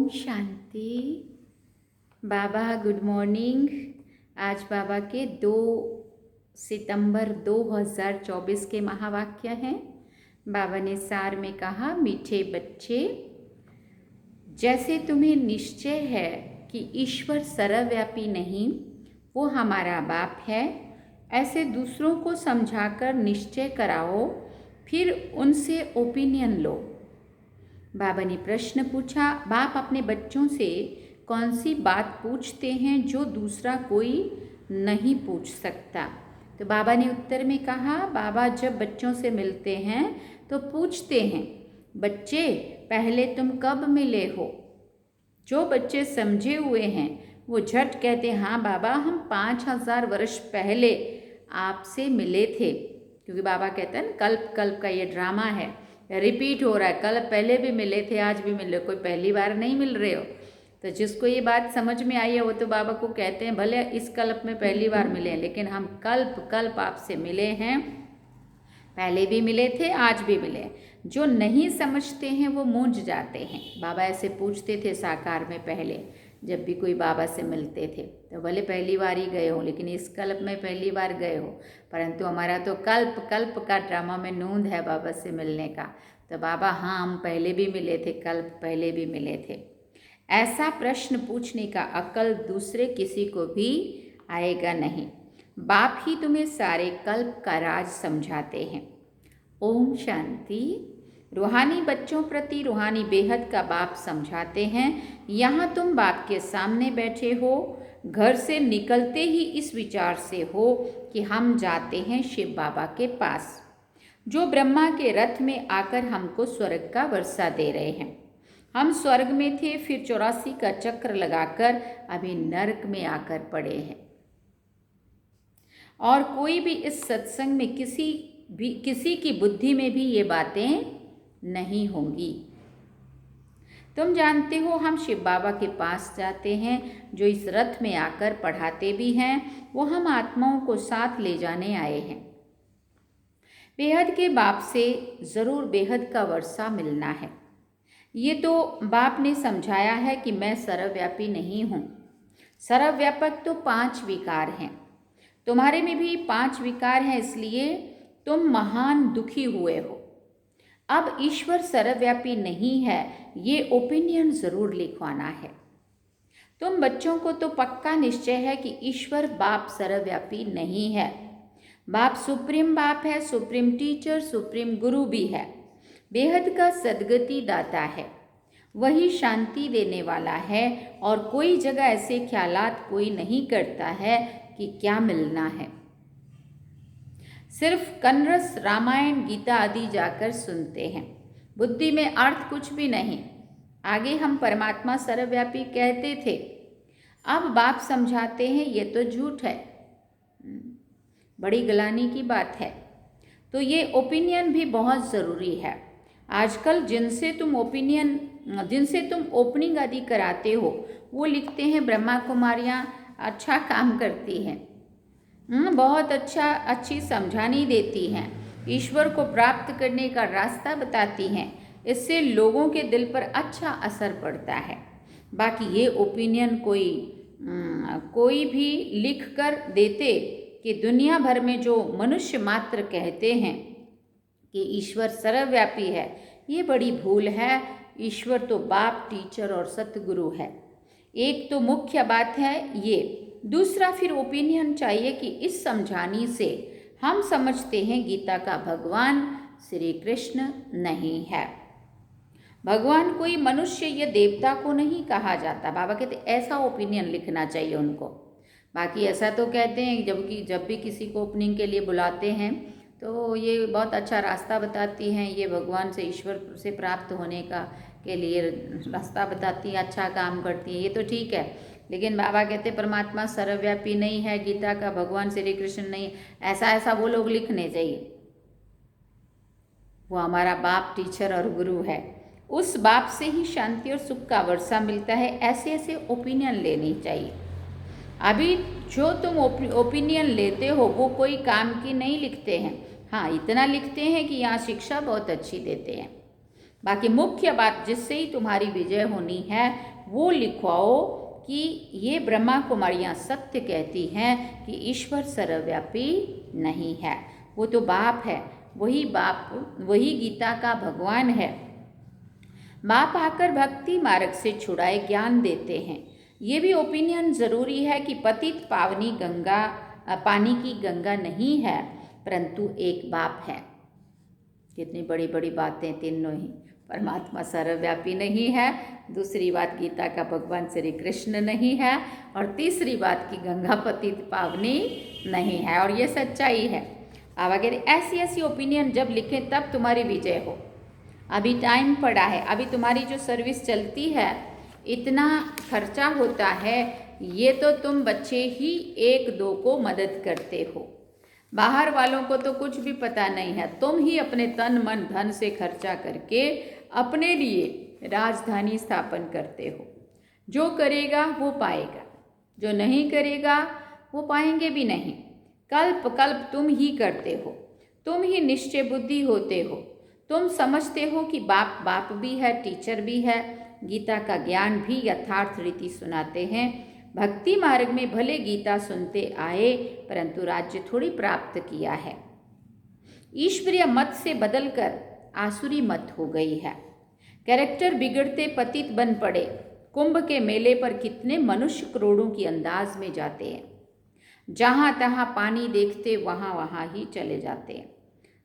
ओम शांति। बाबा good morning. आज बाबा के 2 सितंबर 2024 के महावाक्य हैं। बाबा ने सार में कहा, मीठे बच्चे, जैसे तुम्हें निश्चय है कि ईश्वर सर्वव्यापी नहीं, वो हमारा बाप है, ऐसे दूसरों को समझाकर निश्चय कराओ, फिर उनसे ओपिनियन लो। बाबा ने प्रश्न पूछा, बाप अपने बच्चों से कौन सी बात पूछते हैं जो दूसरा कोई नहीं पूछ सकता? तो बाबा ने उत्तर में कहा, बाबा जब बच्चों से मिलते हैं तो पूछते हैं, बच्चे पहले तुम कब मिले हो? जो बच्चे समझे हुए हैं वो झट कहते हैं, हाँ बाबा हम 5000 वर्ष पहले आपसे मिले थे। क्योंकि बाबा कहते हैं कल्प कल्प का ये ड्रामा है, रिपीट हो रहा है। कल पहले भी मिले थे, आज भी मिले, कोई पहली बार नहीं मिल रहे हो। तो जिसको ये बात समझ में आई है वो तो बाबा को कहते हैं, भले इस कल्प में पहली बार मिले हैं, लेकिन हम कल्प कल्प आपसे मिले हैं, पहले भी मिले थे, आज भी मिले। जो नहीं समझते हैं वो मूंझ जाते हैं। बाबा ऐसे पूछते थे साकार में पहले, जब भी कोई बाबा से मिलते थे तो भले पहली बार ही गए हो, लेकिन इस कल्प में पहली बार गए हो, परंतु हमारा तो कल्प कल्प का ड्रामा में नूंद है बाबा से मिलने का। तो बाबा हाँ हम पहले भी मिले थे, कल्प पहले भी मिले थे। ऐसा प्रश्न पूछने का अक्ल दूसरे किसी को भी आएगा नहीं। बाप ही तुम्हें सारे कल्प का राज समझाते हैं। ओम शांति। रूहानी बच्चों प्रति रूहानी बेहद का बाप समझाते हैं। यहाँ तुम बाप के सामने बैठे हो, घर से निकलते ही इस विचार से हो कि हम जाते हैं शिव बाबा के पास, जो ब्रह्मा के रथ में आकर हमको स्वर्ग का वर्षा दे रहे हैं। हम स्वर्ग में थे, फिर 84 का चक्र लगाकर अभी नरक में आकर पड़े हैं। और कोई भी इस सत्संग में किसी की बुद्धि में भी ये बातें नहीं होंगी। तुम जानते हो हम शिव बाबा के पास जाते हैं, जो इस रथ में आकर पढ़ाते भी हैं। वो हम आत्माओं को साथ ले जाने आए हैं। बेहद के बाप से ज़रूर बेहद का वर्षा मिलना है। ये तो बाप ने समझाया है कि मैं सर्वव्यापी नहीं हूँ। सर्वव्यापक तो 5 विकार हैं, तुम्हारे में भी 5 विकार हैं, इसलिए तुम महान दुखी हुए हो। अब ईश्वर सर्वव्यापी नहीं है, ये ओपिनियन ज़रूर लिखवाना है। तुम बच्चों को तो पक्का निश्चय है कि ईश्वर बाप सर्वव्यापी नहीं है। बाप सुप्रीम बाप है, सुप्रीम टीचर, सुप्रीम गुरु भी है, बेहद का सदगति दाता है, वही शांति देने वाला है। और कोई जगह ऐसे ख्यालात कोई नहीं करता है कि क्या मिलना है। सिर्फ कन्नरस, रामायण, गीता आदि जाकर सुनते हैं, बुद्धि में अर्थ कुछ भी नहीं। आगे हम परमात्मा सर्वव्यापी कहते थे, अब बाप समझाते हैं ये तो झूठ है, बड़ी गलानी की बात है। तो ये ओपिनियन भी बहुत ज़रूरी है। आजकल जिनसे तुम ओपनिंग आदि कराते हो, वो लिखते हैं ब्रह्मा कुमारियाँ अच्छा काम करती हैं, बहुत अच्छी समझानी देती हैं, ईश्वर को प्राप्त करने का रास्ता बताती हैं, इससे लोगों के दिल पर अच्छा असर पड़ता है। बाकी ये ओपिनियन कोई भी लिख कर देते कि दुनिया भर में जो मनुष्य मात्र कहते हैं कि ईश्वर सर्वव्यापी है, ये बड़ी भूल है। ईश्वर तो बाप, टीचर और सतगुरु है। एक तो मुख्य बात है ये। दूसरा फिर ओपिनियन चाहिए कि इस समझाने से हम समझते हैं गीता का भगवान श्री कृष्ण नहीं है। भगवान कोई मनुष्य या देवता को नहीं कहा जाता। बाबा कहते ऐसा ओपिनियन लिखना चाहिए उनको। बाकी ऐसा तो कहते हैं जब भी किसी को ओपनिंग के लिए बुलाते हैं तो ये बहुत अच्छा रास्ता बताती हैं, ये भगवान से, ईश्वर से प्राप्त होने के लिए रास्ता बताती हैं, अच्छा काम करती हैं, ये तो ठीक है। लेकिन बाबा कहते परमात्मा सर्वव्यापी नहीं है, गीता का भगवान श्री कृष्ण नहीं, ऐसा वो लोग लिखने चाहिए। वो हमारा बाप, टीचर और गुरु है। उस बाप से ही शांति और सुख का वर्षा मिलता है। ऐसे ओपिनियन लेनी चाहिए। अभी जो तुम ओपिनियन लेते हो वो कोई काम की नहीं लिखते हैं। हाँ, इतना लिखते हैं कि यहाँ शिक्षा बहुत अच्छी देते हैं। बाकी मुख्य बात जिससे ही तुम्हारी विजय होनी है वो लिखवाओ कि ये ब्रह्मा कुमारियाँ सत्य कहती हैं कि ईश्वर सर्वव्यापी नहीं है, वो तो बाप है, वही बाप, वही गीता का भगवान है। बाप आकर भक्ति मार्ग से छुड़ाए ज्ञान देते हैं। ये भी ओपिनियन ज़रूरी है कि पतित पावनी गंगा पानी की गंगा नहीं है, परंतु एक बाप है। कितनी बड़ी बड़ी बातें तीनों ही। परमात्मा सर्वव्यापी नहीं है, दूसरी बात गीता का भगवान श्री कृष्ण नहीं है, और तीसरी बात कि गंगा पतित पावनी नहीं है, और ये सच्चाई है। अब अगर ऐसी ऐसी ओपिनियन जब लिखें तब तुम्हारी विजय हो। अभी टाइम पड़ा है, अभी तुम्हारी जो सर्विस चलती है, इतना खर्चा होता है, ये तो तुम बच्चे ही एक दो को मदद करते हो, बाहर वालों को तो कुछ भी पता नहीं है। तुम ही अपने तन मन धन से खर्चा करके अपने लिए राजधानी स्थापन करते हो। जो करेगा वो पाएगा, जो नहीं करेगा वो पाएंगे भी नहीं। कल्प कल्प तुम ही करते हो, तुम ही निश्चय बुद्धि होते हो। तुम समझते हो कि बाप बाप भी है, टीचर भी है, गीता का ज्ञान भी यथार्थ रीति सुनाते हैं। भक्ति मार्ग में भले गीता सुनते आए, परंतु राज्य थोड़ी प्राप्त किया है। ईश्वरीय मत से बदलकर आसुरी मत हो गई है। कैरेक्टर बिगड़ते पतित बन पड़े। कुंभ के मेले पर कितने मनुष्य करोड़ों की अंदाज में जाते हैं। जहाँ तहाँ पानी देखते वहाँ वहाँ ही चले जाते हैं।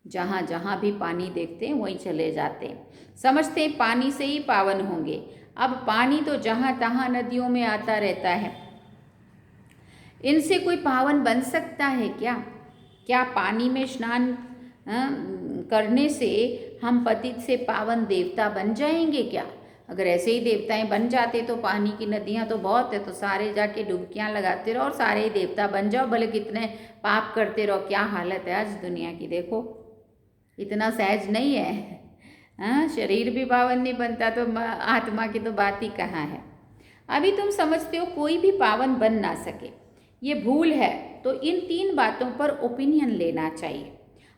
जहाँ जहाँ भी पानी देखते हैं वहीं चले जाते हैं। समझते हैं पानी से ही पावन होंगे। अब पानी तो जहाँ तहाँ नदियों में आता रहता है, इनसे कोई पावन बन सकता है क्या? क्या पानी में स्नान करने से हम पतित से पावन देवता बन जाएंगे क्या? अगर ऐसे ही देवताएं बन जाते तो पानी की नदियाँ तो बहुत है, तो सारे जाके डुबकियाँ लगाते रहो और सारे ही देवता बन जाओ, भले कितने पाप करते रहो। क्या हालत है आज दुनिया की, देखो इतना सहज नहीं है। हाँ, शरीर भी पावन नहीं बनता तो आत्मा की तो बात ही कहाँ है। अभी तुम समझते हो कोई भी पावन बन ना सके, ये भूल है। तो इन तीन बातों पर ओपिनियन लेना चाहिए।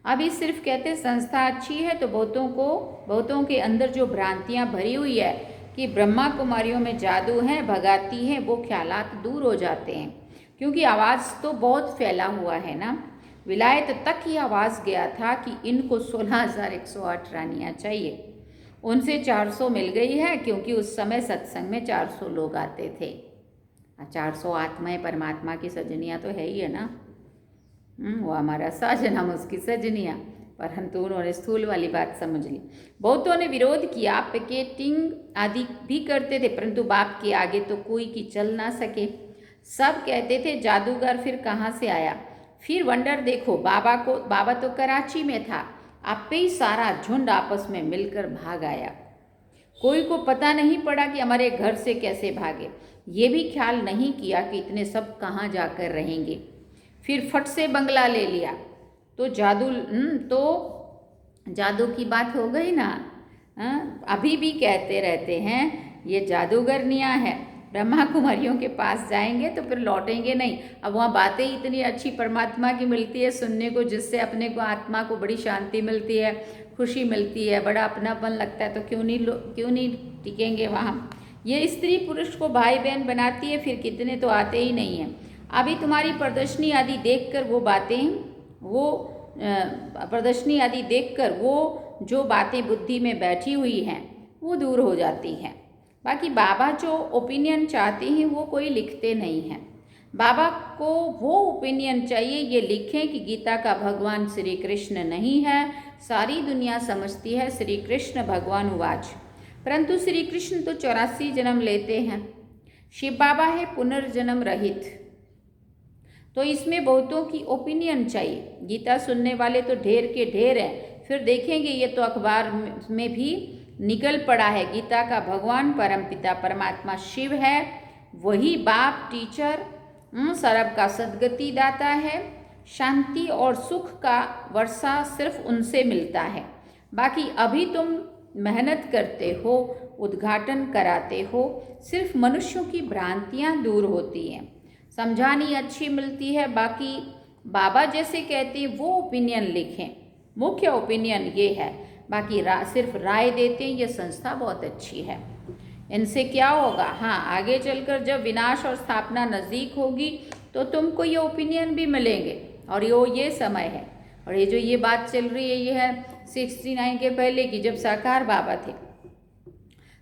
अभी सिर्फ कहते संस्था अच्छी है तो बहुतों के अंदर जो भ्रांतियाँ भरी हुई है कि ब्रह्मा कुमारियों में जादू है, भगाती है, वो ख्यालात दूर हो जाते हैं। क्योंकि आवाज़ तो बहुत फैला हुआ है ना। विलायत तक ही आवाज़ गया था कि इनको 16,108 रानियाँ चाहिए। उनसे 400 मिल गई है, क्योंकि उस समय सत्संग में 400 लोग आते थे। 400 आत्माएं परमात्मा की सजनियाँ तो है ही है ना। वो हमारा साजन, हम उसकी सजनियाँ। परंतु उन्होंने स्थूल वाली बात समझ ली। बहुतों ने विरोध किया, पिकेटिंग आदि भी करते थे, परंतु बाप के आगे तो कोई की चल ना सके। सब कहते थे जादूगर फिर कहाँ से आया। फिर वंडर देखो, बाबा तो कराची में था, आप पे ही सारा झुंड आपस में मिलकर भाग आया। कोई को पता नहीं पड़ा कि हमारे घर से कैसे भागे। ये भी ख्याल नहीं किया कि इतने सब कहाँ जाकर रहेंगे। फिर फट से बंगला ले लिया। तो जादू की बात हो गई ना। अभी भी कहते रहते हैं ये जादूगरनियाँ हैं, ब्रह्मा कुमारियों के पास जाएंगे तो फिर लौटेंगे नहीं। अब वहाँ बातें इतनी अच्छी परमात्मा की मिलती है सुनने को, जिससे अपने को आत्मा को बड़ी शांति मिलती है, खुशी मिलती है, बड़ा अपनापन लगता है। तो क्यों नहीं टिकेंगे वहाँ। ये स्त्री पुरुष को भाई बहन बनाती है, फिर कितने तो आते ही नहीं हैं। अभी तुम्हारी प्रदर्शनी आदि देखकर वो जो बातें बुद्धि में बैठी हुई हैं वो दूर हो जाती हैं। बाकी बाबा जो ओपिनियन चाहते हैं वो कोई लिखते नहीं हैं। बाबा को वो ओपिनियन चाहिए ये लिखें कि गीता का भगवान श्री कृष्ण नहीं है। सारी दुनिया समझती है श्री कृष्ण भगवान उवाच, परंतु श्री कृष्ण तो 84 जन्म लेते हैं। शिव बाबा है पुनर्जन्म रहित। तो इसमें बहुतों की ओपिनियन चाहिए। गीता सुनने वाले तो ढेर के ढेर हैं। फिर देखेंगे ये तो अखबार में भी निकल पड़ा है, गीता का भगवान परमपिता परमात्मा शिव है, वही बाप टीचर सर्व का सद्गति दाता है। शांति और सुख का वर्षा सिर्फ उनसे मिलता है। बाकी अभी तुम मेहनत करते हो, उद्घाटन कराते हो, सिर्फ मनुष्यों की भ्रांतियाँ दूर होती हैं, समझानी अच्छी मिलती है। बाकी बाबा जैसे कहते हैं वो ओपिनियन लिखें। मुख्य ओपिनियन ये है, बाकी सिर्फ राय देते हैं। ये संस्था बहुत अच्छी है, इनसे क्या होगा? हाँ, आगे चलकर जब विनाश और स्थापना नज़दीक होगी तो तुमको ये ओपिनियन भी मिलेंगे। और ये समय है, और ये जो ये बात चल रही है ये है 69 के पहले की, जब साकार बाबा थे।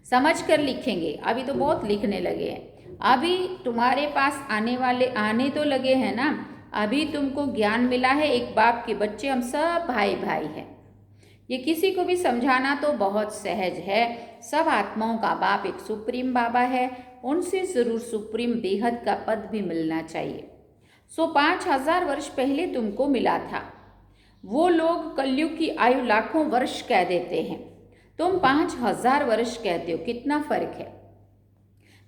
समझ कर लिखेंगे, अभी तो बहुत लिखने लगे हैं। अभी तुम्हारे पास आने तो लगे हैं ना। अभी तुमको ज्ञान मिला है, एक बाप के बच्चे हम सब भाई भाई हैं। ये किसी को भी समझाना तो बहुत सहज है। सब आत्माओं का बाप एक सुप्रीम बाबा है, उनसे ज़रूर सुप्रीम बेहद का पद भी मिलना चाहिए। 5000 वर्ष पहले तुमको मिला था। वो लोग कलयुग की आयु लाखों वर्ष कह देते हैं, तुम 5000 वर्ष कहते हो, कितना फर्क है।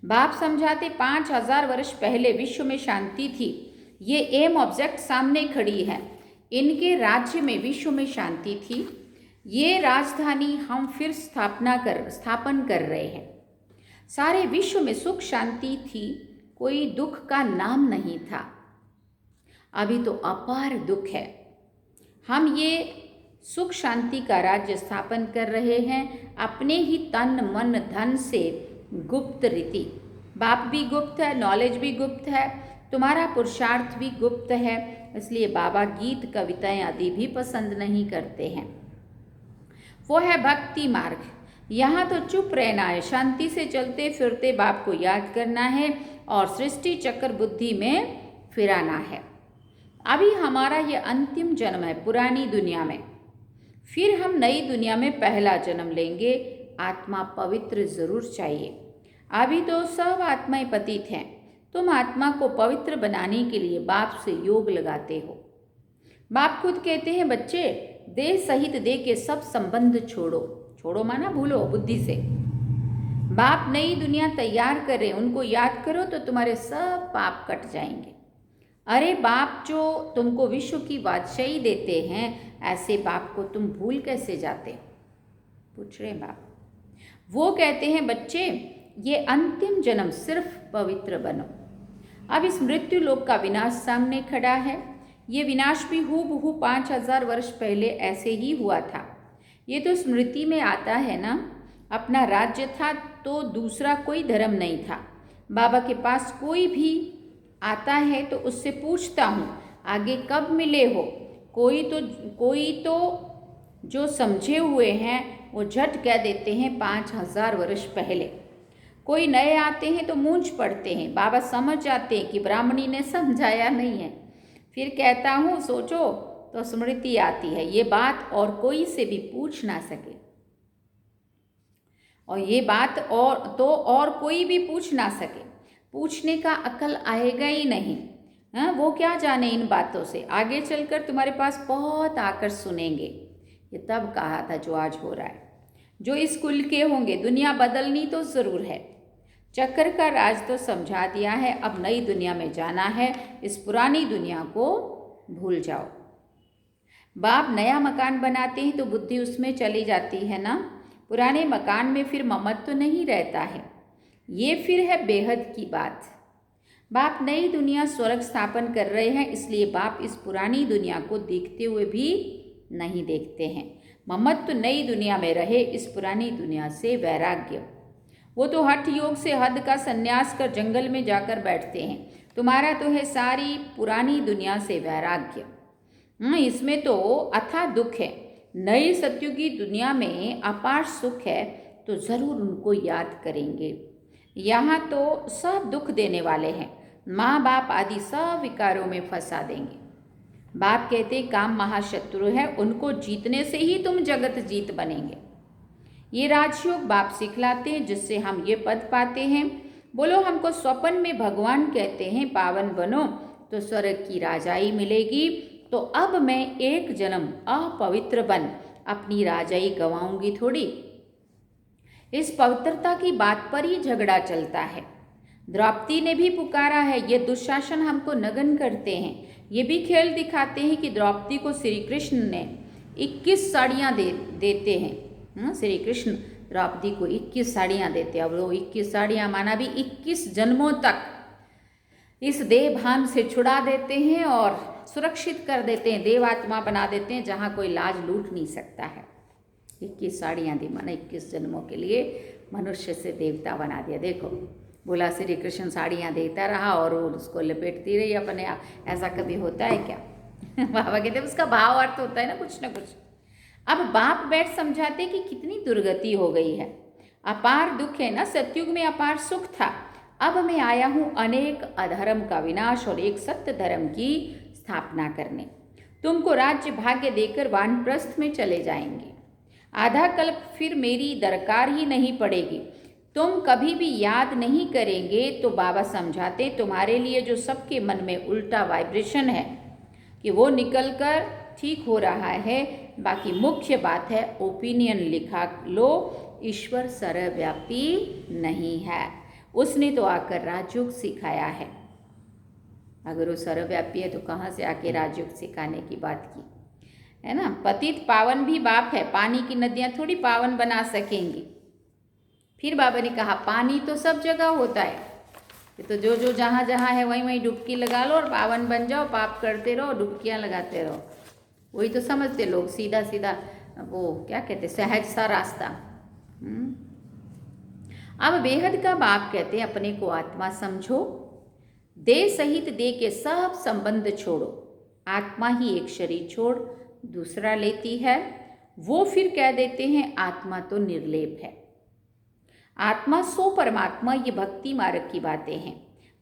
बाप समझाते 5000 वर्ष पहले विश्व में शांति थी। ये एम ऑब्जेक्ट सामने खड़ी है, इनके राज्य में विश्व में शांति थी। ये राजधानी हम फिर स्थापन कर रहे हैं। सारे विश्व में सुख शांति थी, कोई दुख का नाम नहीं था। अभी तो अपार दुख है। हम ये सुख शांति का राज्य स्थापन कर रहे हैं अपने ही तन मन धन से, गुप्त रीति। बाप भी गुप्त है, नॉलेज भी गुप्त है, तुम्हारा पुरुषार्थ भी गुप्त है। इसलिए बाबा गीत कविताएं आदि भी पसंद नहीं करते हैं। वो है भक्ति मार्ग। यहाँ तो चुप रहना है, शांति से चलते फिरते बाप को याद करना है और सृष्टि चक्र बुद्धि में फिराना है। अभी हमारा ये अंतिम जन्म है पुरानी दुनिया में, फिर हम नई दुनिया में पहला जन्म लेंगे। आत्मा पवित्र जरूर चाहिए। अभी तो सब आत्माएं पतित हैं। तुम आत्मा को पवित्र बनाने के लिए बाप से योग लगाते हो। बाप खुद कहते हैं, बच्चे देह सहित देह के सब संबंध छोड़ो। छोड़ो माना भूलो बुद्धि से। बाप नई दुनिया तैयार कर रहे, उनको याद करो तो तुम्हारे सब पाप कट जाएंगे। अरे बाप जो तुमको विश्व की बादशाही देते हैं, ऐसे बाप को तुम भूल कैसे जाते? पूछ रहे बाप। वो कहते हैं, बच्चे ये अंतिम जन्म सिर्फ पवित्र बनो। अब इस मृत्यु लोक का विनाश सामने खड़ा है। ये विनाश भी हूबहू 5000 वर्ष पहले ऐसे ही हुआ था। ये तो स्मृति में आता है ना। अपना राज्य था तो दूसरा कोई धर्म नहीं था। बाबा के पास कोई भी आता है तो उससे पूछता हूँ आगे कब मिले हो। कोई तो जो समझे हुए हैं वो झट कह देते हैं 5000 वर्ष पहले। कोई नए आते हैं तो मूंझ पड़ते हैं। बाबा समझ जाते हैं कि ब्राह्मणी ने समझाया नहीं है। फिर कहता हूँ सोचो तो स्मृति आती है। ये बात और कोई से भी पूछ ना सके, और ये बात और कोई भी पूछ ना सके। पूछने का अकल आएगा ही नहीं। वो क्या जाने इन बातों से। आगे चलकर तुम्हारे पास बहुत आकर सुनेंगे। ये तब कहा था जो आज हो रहा है। जो इस कुल के होंगे, दुनिया बदलनी तो ज़रूर है। चक्र का राज तो समझा दिया है, अब नई दुनिया में जाना है। इस पुरानी दुनिया को भूल जाओ। बाप नया मकान बनाते हैं तो बुद्धि उसमें चली जाती है ना। पुराने मकान में फिर ममत्व तो नहीं रहता है। ये फिर है बेहद की बात। बाप नई दुनिया स्वर्ग स्थापन कर रहे हैं, इसलिए बाप इस पुरानी दुनिया को देखते हुए भी नहीं देखते हैं। ममत्व तो नई दुनिया में रहे, इस पुरानी दुनिया से वैराग्य। वो तो हठ योग से हद का संन्यास कर जंगल में जाकर बैठते हैं। तुम्हारा तो है सारी पुरानी दुनिया से वैराग्य। इसमें तो अथाह दुख है। नई सत्युगी दुनिया में अपार सुख है, तो ज़रूर उनको याद करेंगे। यहाँ तो सब दुख देने वाले हैं। माँ बाप आदि सब विकारों में फंसा देंगे। बाप कहते काम महाशत्रु है, उनको जीतने से ही तुम जगत जीत बनेंगे। ये राजयोग बाप सिखलाते हैं, जिससे हम ये पद पाते हैं। बोलो हमको स्वप्न में भगवान कहते हैं पावन बनो तो स्वर्ग की राजाई मिलेगी। तो अब मैं एक जन्म अपवित्र बन अपनी राजाई गंवाऊंगी थोड़ी। इस पवित्रता की बात पर ही झगड़ा चलता है। द्रौपदी ने भी पुकारा है, ये दुशासन हमको नगन करते हैं। ये भी खेल दिखाते हैं कि द्रौपदी को श्री कृष्ण ने 21 साड़ियाँ देते हैं। श्री कृष्ण द्रौपदी को 21 साड़ियाँ देते हैं। अब वो 21 साड़ियाँ माना भी 21 जन्मों तक इस देह भान से छुड़ा देते हैं और सुरक्षित कर देते हैं, देवात्मा बना देते हैं, जहाँ कोई लाज लूट नहीं सकता है। 21 साड़ियाँ दी, माना 21 जन्मों के लिए मनुष्य से देवता बना दिया। देखो, बोला श्री कृष्ण साड़ियाँ देता रहा और वो उसको लपेटती रही अपने आप। ऐसा कभी होता है क्या? बाबा कहते उसका भाव अर्थ होता है ना कुछ ना कुछ। अब बाप बैठ समझाते कि कितनी दुर्गति हो गई है, अपार दुख है ना, सतयुग में अपार सुख था, अब मैं आया हूँ अनेक अधर्म का विनाश और एक सत्य धर्म की स्थापना करने। तुमको राज्य भाग्य देकर वानप्रस्थ में चले जाएंगे, आधा कल्प फिर मेरी दरकार ही नहीं पड़ेगी, तुम कभी भी याद नहीं करेंगे। तो बाबा समझाते तुम्हारे लिए जो सबके मन में उल्टा वाइब्रेशन है कि वो निकल कर ठीक हो रहा है, बाकी मुख्य बात है ओपिनियन लिखा लो, ईश्वर सर्वव्यापी नहीं है। उसने तो आकर राजयोग सिखाया है। अगर वो सर्वव्यापी है तो कहाँ से आके राजयोग सिखाने की बात की है ना। पतित पावन भी बाप है, पानी की नदियाँ थोड़ी पावन बना सकेंगी। फिर बाबा ने कहा पानी तो सब जगह होता है, तो जो जो जहाँ जहाँ है वहीं वहीं डुबकी लगा लो और पावन बन जाओ, पाप करते रहो, डुबकियाँ लगाते रहो। वही तो समझते लोग, सीधा सीधा वो क्या कहते सहज सा रास्ता। अब बेहद का बाप कहते हैं अपने को आत्मा समझो, देह सहित देह के सब संबंध छोड़ो, आत्मा ही एक शरीर छोड़ दूसरा लेती है। वो फिर कह देते हैं आत्मा तो निर्लेप है, आत्मा सो परमात्मा, ये भक्ति मार्ग की बातें हैं।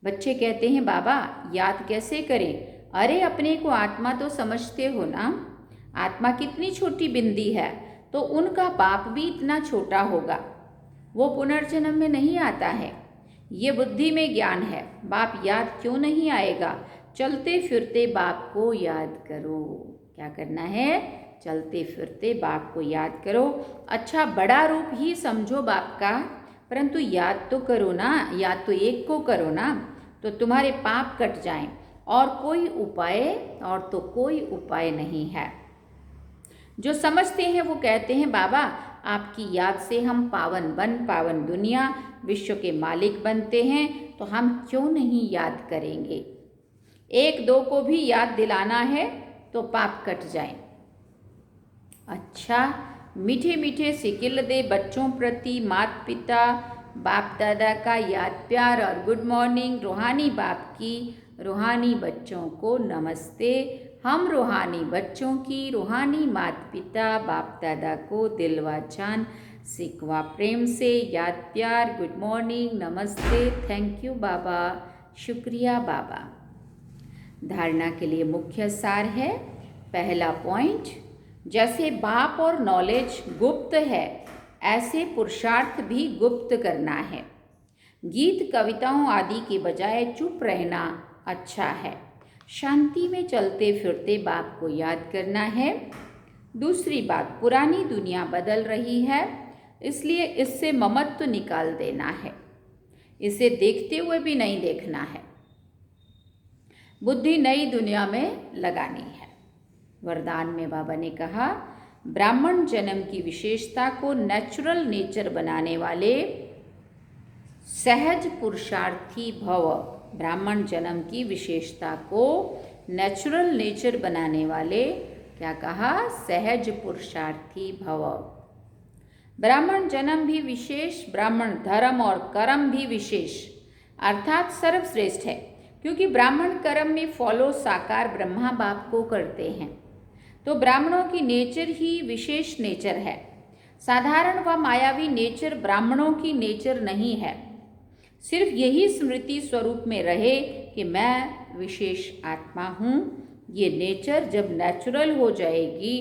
बच्चे कहते हैं बाबा याद कैसे करें? अरे अपने को आत्मा तो समझते हो ना, आत्मा कितनी छोटी बिंदी है, तो उनका पाप भी इतना छोटा होगा, वो पुनर्जन्म में नहीं आता है। ये बुद्धि में ज्ञान है, बाप याद क्यों नहीं आएगा? चलते फिरते बाप को याद करो। क्या करना है? चलते फिरते बाप को याद करो। अच्छा बड़ा रूप ही समझो बाप का, परंतु याद तो करो ना, याद तो एक को करो ना, तो तुम्हारे पाप कट जाएं। और तो कोई उपाय नहीं है। जो समझते हैं वो कहते हैं बाबा आपकी याद से हम पावन दुनिया विश्व के मालिक बनते हैं, तो हम क्यों नहीं याद करेंगे? एक दो को भी याद दिलाना है तो पाप कट जाए। अच्छा मीठे मीठे सिकिल दे बच्चों प्रति माता पिता बाप दादा का याद प्यार और गुड मॉर्निंग। रूहानी बाप की रूहानी बच्चों को नमस्ते। हम रूहानी बच्चों की रूहानी माता पिता बाप दादा को दिलवा जान सिकवा प्रेम से याद प्यार गुड मॉर्निंग नमस्ते। थैंक यू बाबा, शुक्रिया बाबा। धारणा के लिए मुख्य सार है। पहला पॉइंट, जैसे बाप और नॉलेज गुप्त है ऐसे पुरुषार्थ भी गुप्त करना है। गीत कविताओं आदि के बजाय चुप रहना अच्छा है। शांति में चलते फिरते बाप को याद करना है। दूसरी बात, पुरानी दुनिया बदल रही है, इसलिए इससे ममत्व निकाल देना है, इसे देखते हुए भी नहीं देखना है। बुद्धि नई दुनिया में लगानी है। वरदान में बाबा ने कहा ब्राह्मण जन्म की विशेषता को नेचुरल नेचर बनाने वाले सहज पुरुषार्थी भव। ब्राह्मण जन्म की विशेषता को नेचुरल नेचर बनाने वाले क्या कहा? सहज पुरुषार्थी भव। ब्राह्मण जन्म भी विशेष, ब्राह्मण धर्म और कर्म भी विशेष अर्थात सर्वश्रेष्ठ है, क्योंकि ब्राह्मण कर्म में फॉलो साकार ब्रह्मा बाप को करते हैं। तो ब्राह्मणों की नेचर ही विशेष नेचर है। साधारण व मायावी नेचर ब्राह्मणों की नेचर नहीं है। सिर्फ यही स्मृति स्वरूप में रहे कि मैं विशेष आत्मा हूँ। ये नेचर जब नेचुरल हो जाएगी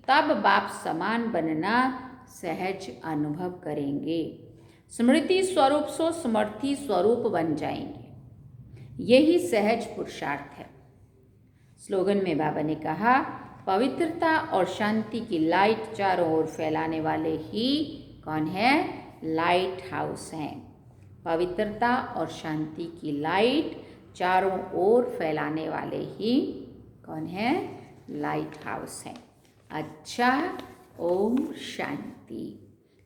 तब बाप समान बनना सहज अनुभव करेंगे। स्मृति स्वरूप सो समर्थी स्वरूप बन जाएंगे। यही सहज पुरुषार्थ है। स्लोगन में बाबा ने कहा पवित्रता और शांति की लाइट चारों ओर फैलाने वाले ही कौन है? लाइट हाउस हैं। पवित्रता और शांति की लाइट चारों ओर फैलाने वाले ही कौन है? लाइट हाउस हैं। अच्छा, ओम शांति।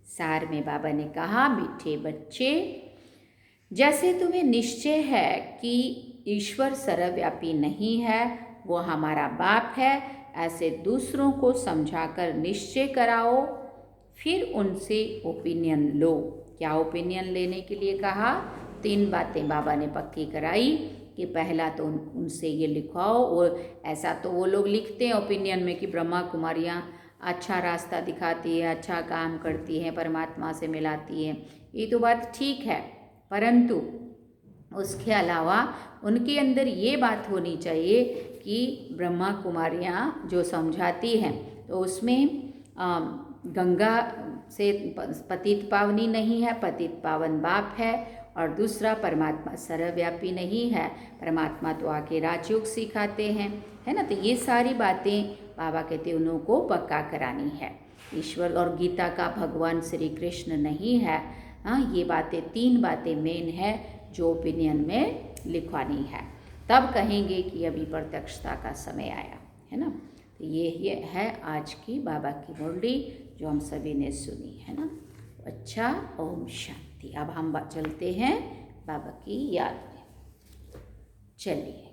सार में बाबा ने कहा मीठे बच्चे, जैसे तुम्हें निश्चय है कि ईश्वर सर्वव्यापी नहीं है, वो हमारा बाप है, ऐसे दूसरों को समझाकर निश्चय कराओ फिर उनसे ओपिनियन लो। क्या ओपिनियन लेने के लिए कहा? 3 बातें बाबा ने पक्की कराई कि पहला तो उनसे ये लिखवाओ, और ऐसा तो वो लोग लिखते हैं ओपिनियन में कि ब्रह्मा कुमारियाँ अच्छा रास्ता दिखाती है, अच्छा काम करती हैं, परमात्मा से मिलाती हैं। ये तो बात ठीक है, परंतु उसके अलावा उनके अंदर ये बात होनी चाहिए कि ब्रह्मा कुमारियाँ जो समझाती हैं तो उसमें गंगा से पतित पावनी नहीं है, पतित पावन बाप है, और दूसरा परमात्मा सर्वव्यापी नहीं है, परमात्मा तो आके राजयोग सिखाते हैं, है ना। तो ये सारी बातें बाबा कहते उन्हों को पक्का करानी है। ईश्वर और गीता का भगवान श्री कृष्ण नहीं है। हाँ, ये बातें 3 बातें मेन है जो ओपिनियन में लिखवानी है, तब कहेंगे कि अभी प्रत्यक्षता का समय आया, है ना। तो ये है आज की बाबा की मुरली जो हम सभी ने सुनी, है ना। अच्छा, ओम शांति। अब हम चलते हैं बाबा की याद में। चलिए।